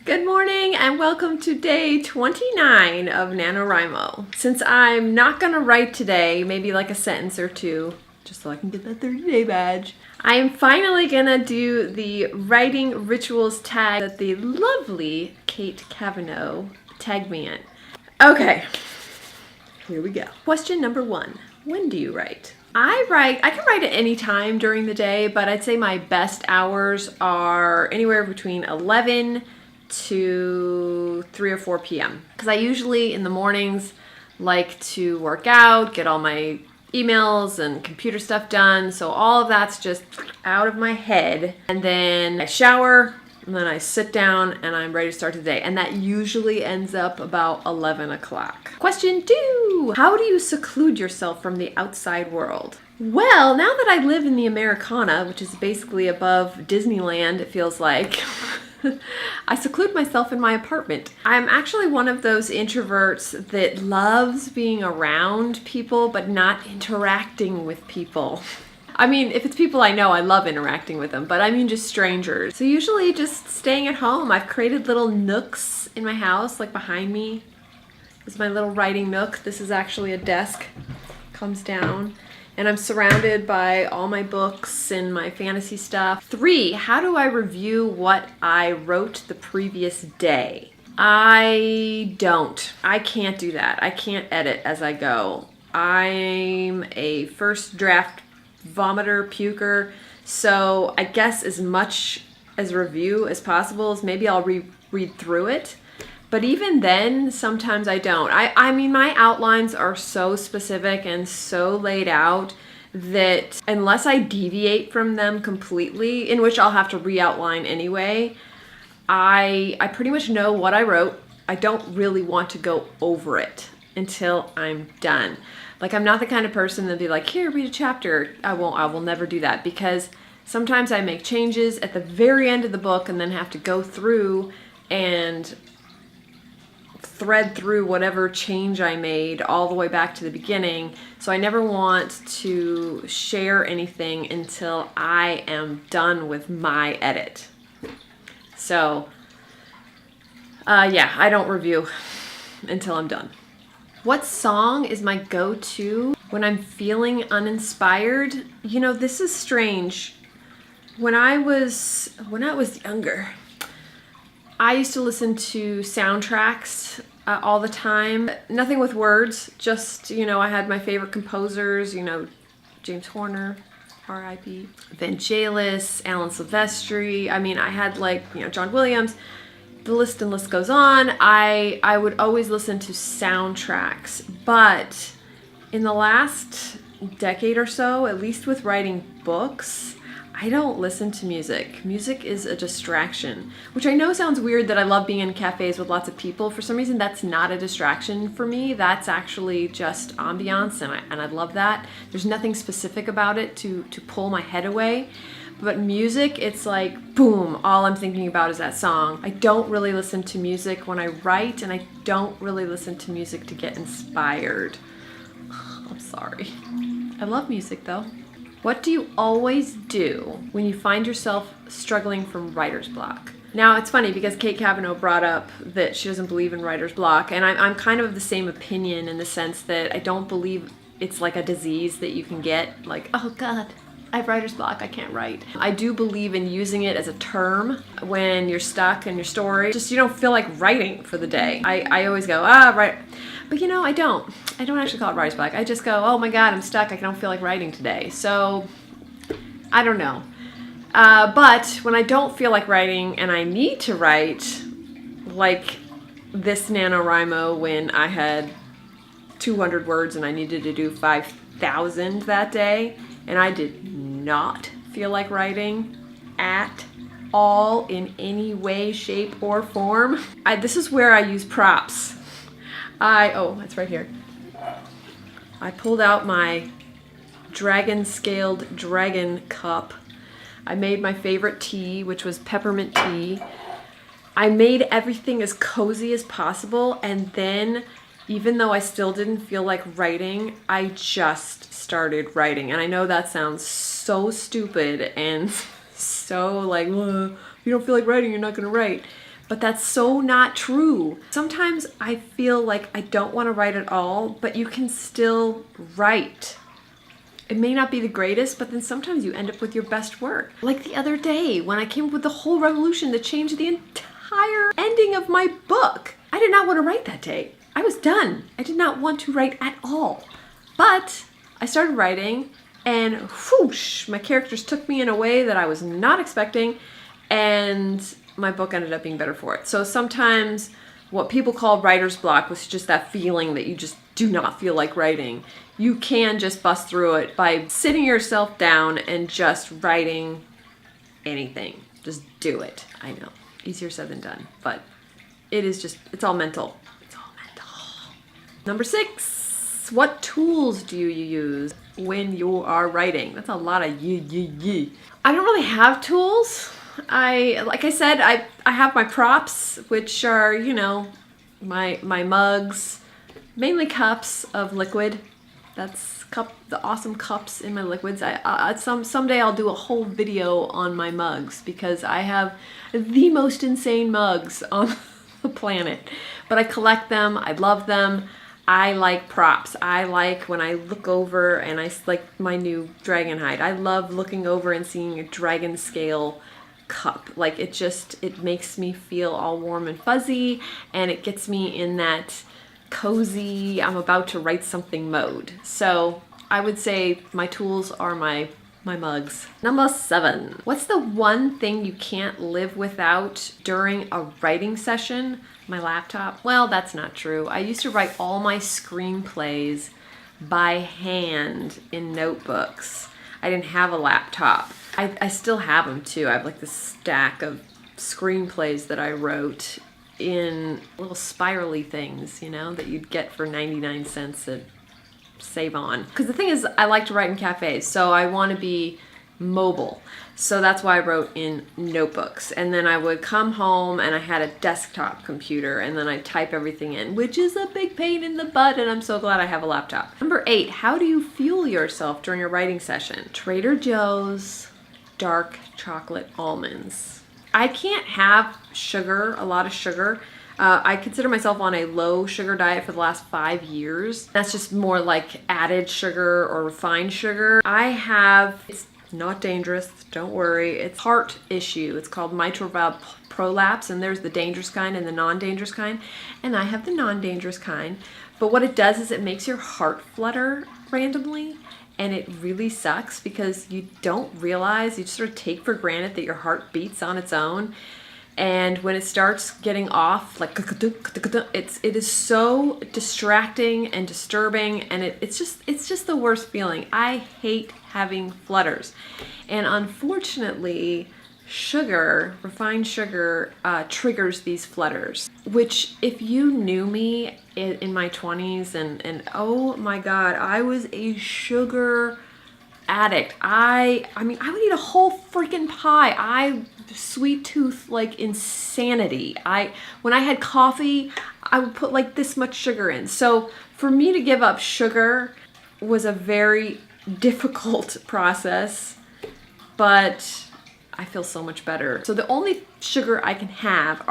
Good morning and welcome to day 29 of NaNoWriMo. Since I'm not gonna write today, maybe like a sentence or two, just so I can get that 30-day badge, I am finally gonna do the writing rituals tag that the lovely Kate Cavanaugh tagged me in. Okay, here we go. Question number 1, when do you write? I can write at any time during the day, but I'd say my best hours are anywhere between 11 to 3 or 4 p.m. Because I usually in the mornings like to work out, get all my emails and computer stuff done, so all of that's just out of my head. And then I shower, and then I sit down and I'm ready to start the day. And that usually ends up about 11 o'clock. Question 2, how do you seclude yourself from the outside world? Well, now that I live in the Americana, which is basically above Disneyland, it feels like, I seclude myself in my apartment. I'm actually one of those introverts that loves being around people but not interacting with people. I mean, if it's people I know, I love interacting with them, but I mean just strangers. So usually just staying at home. I've created little nooks in my house, like behind me. This is my little writing nook. This is actually a desk. Comes down. And I'm surrounded by all my books and my fantasy stuff. 3, how do I review what I wrote the previous day? I don't. I can't do that. I can't edit as I go. I'm a first draft vomiter, puker, so I guess as much as review as possible is maybe I'll read through it. But even then, sometimes I don't. I mean, my outlines are so specific and so laid out that unless I deviate from them completely, in which I'll have to re-outline anyway, I pretty much know what I wrote. I don't really want to go over it until I'm done. Like, I'm not the kind of person that'd be like, here, read a chapter. I will never do that, because sometimes I make changes at the very end of the book and then have to go through and thread through whatever change I made all the way back to the beginning. So I never want to share anything until I am done with my edit. So, yeah, I don't review until I'm done. What song is my go-to when I'm feeling uninspired? You know, this is strange. When I was younger, I used to listen to soundtracks all the time. Nothing with words, just, you know, I had my favorite composers, you know, James Horner, R.I.P., Vangelis, Alan Silvestri. I mean, I had like, you know, John Williams. The list goes on. I would always listen to soundtracks, but in the last decade or so, at least with writing books, I don't listen to music. Music is a distraction, which I know sounds weird that I love being in cafes with lots of people. For some reason, that's not a distraction for me. That's actually just ambiance, and I love that. There's nothing specific about it to pull my head away. But music, it's like, boom, all I'm thinking about is that song. I don't really listen to music when I write, and I don't really listen to music to get inspired. I'm sorry. I love music, though. What do you always do when you find yourself struggling from writer's block? Now, it's funny because Kate Cavanaugh brought up that she doesn't believe in writer's block, and I'm kind of the same opinion in the sense that I don't believe it's like a disease that you can get, like, oh God, I have writer's block, I can't write. I do believe in using it as a term when you're stuck in your story. Just you don't feel like writing for the day. I always go, right. But you know, I don't actually call it writer's block. I just go, oh my God, I'm stuck, I don't feel like writing today. So, I don't know. But when I don't feel like writing and I need to write, like this NaNoWriMo when I had 200 words and I needed to do 5,000 that day, and I did not feel like writing at all in any way, shape, or form. This is where I use props. Oh, it's right here. I pulled out my dragon-scaled dragon cup. I made my favorite tea, which was peppermint tea. I made everything as cozy as possible, and then, even though I still didn't feel like writing, I just started writing. And I know that sounds so stupid and so like, if you don't feel like writing, you're not gonna write. But that's so not true. Sometimes I feel like I don't want to write at all, but you can still write. It may not be the greatest, but then sometimes you end up with your best work. Like the other day when I came up with the whole revolution that changed the entire ending of my book. I did not want to write that day. I was done. I did not want to write at all. But I started writing and whoosh, my characters took me in a way that I was not expecting, and my book ended up being better for it. So sometimes what people call writer's block was just that feeling that you just do not feel like writing. You can just bust through it by sitting yourself down and just writing anything. Just do it. I know, easier said than done, but it's all mental. It's all mental. Number 6, what tools do you use when you are writing? That's a lot of ye. I don't really have tools. Like I said, I have my props, which are, my mugs, mainly cups of liquid. That's the awesome cups in my liquids. Someday I'll do a whole video on my mugs because I have the most insane mugs on the planet. But I collect them. I love them. I like props. I like when I look over and like my new dragon hide. I love looking over and seeing a dragon scale cup. Like it makes me feel all warm and fuzzy, and it gets me in that cozy, I'm about to write something mode. So I would say my tools are my mugs. Number 7, what's the one thing you can't live without during a writing session? My laptop. Well, that's not true. I used to write all my screenplays by hand in notebooks. I didn't have a laptop. I still have them too. I have like this stack of screenplays that I wrote in little spirally things, that you'd get for 99 cents at Save On. Because the thing is, I like to write in cafes, so I want to be mobile. So that's why I wrote in notebooks. And then I would come home and I had a desktop computer and then I'd type everything in, which is a big pain in the butt, and I'm so glad I have a laptop. Number 8, how do you fuel yourself during a writing session? Trader Joe's dark chocolate almonds. I can't have sugar, a lot of sugar. I consider myself on a low sugar diet for the last 5 years. That's just more like added sugar or refined sugar. It's not dangerous, don't worry. It's heart issue. It's called mitral valve prolapse, and there's the dangerous kind and the non-dangerous kind. And I have the non-dangerous kind. But what it does is it makes your heart flutter randomly. And it really sucks because you don't realize, you just sort of take for granted that your heart beats on its own. And when it starts getting off, like it is so distracting and disturbing, and it's just the worst feeling. I hate having flutters. And unfortunately, refined sugar, triggers these flutters, which if you knew me in my 20s and oh my God, I was a sugar addict. I mean, I would eat a whole freaking pie. I sweet tooth like insanity. When I had coffee, I would put like this much sugar in. So for me to give up sugar was a very difficult process, but I feel so much better. So the only sugar I can have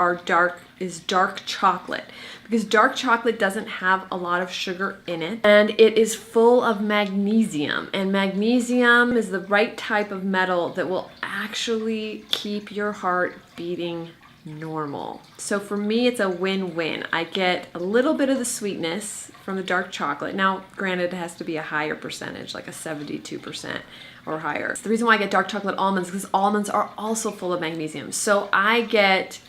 is dark chocolate, because dark chocolate doesn't have a lot of sugar in it, and it is full of magnesium, and magnesium is the right type of metal that will actually keep your heart beating normal. So for me, it's a win-win. I get a little bit of the sweetness from the dark chocolate. Now, granted, it has to be a higher percentage, like a 72% or higher. The reason why I get dark chocolate almonds is because almonds are also full of magnesium. So I get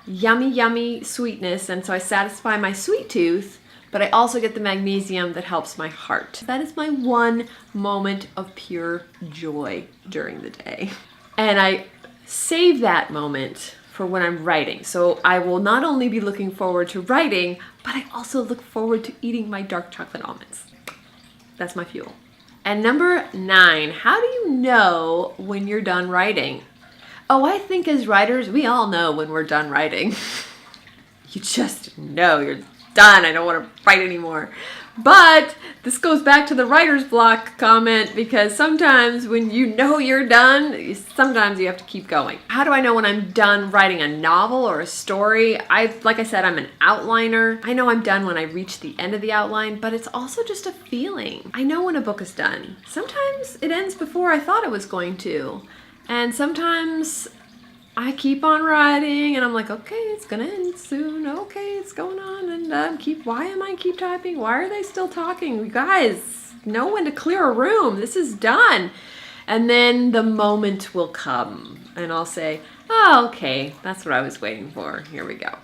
yummy sweetness, and so I satisfy my sweet tooth, but I also get the magnesium that helps my heart. That is my one moment of pure joy during the day. And I save that moment for when I'm writing. So I will not only be looking forward to writing, but I also look forward to eating my dark chocolate almonds. That's my fuel. And number 9, how do you know when you're done writing? Oh, I think as writers, we all know when we're done writing. You just know, you're done. I don't want to write anymore. But this goes back to the writer's block comment, because sometimes when you know you're done, sometimes you have to keep going. How do I know when I'm done writing a novel or a story? Like I said, I'm an outliner. I know I'm done when I reach the end of the outline, but it's also just a feeling. I know when a book is done. Sometimes it ends before I thought it was going to. And sometimes I keep on writing and I'm like, okay, it's gonna end soon. Okay, it's going on, and why am I keep typing? Why are they still talking? You guys, know when to clear a room. This is done. And then the moment will come and I'll say, oh, okay, that's what I was waiting for. Here we go.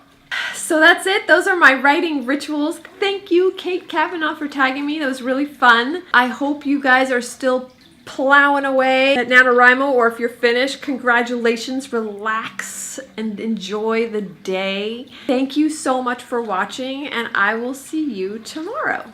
So that's it. Those are my writing rituals. Thank you, Kate Kavanaugh, for tagging me. That was really fun. I hope you guys are still plowing away at NaNoWriMo, or if you're finished, congratulations, relax and enjoy the day. Thank you so much for watching, and I will see you tomorrow.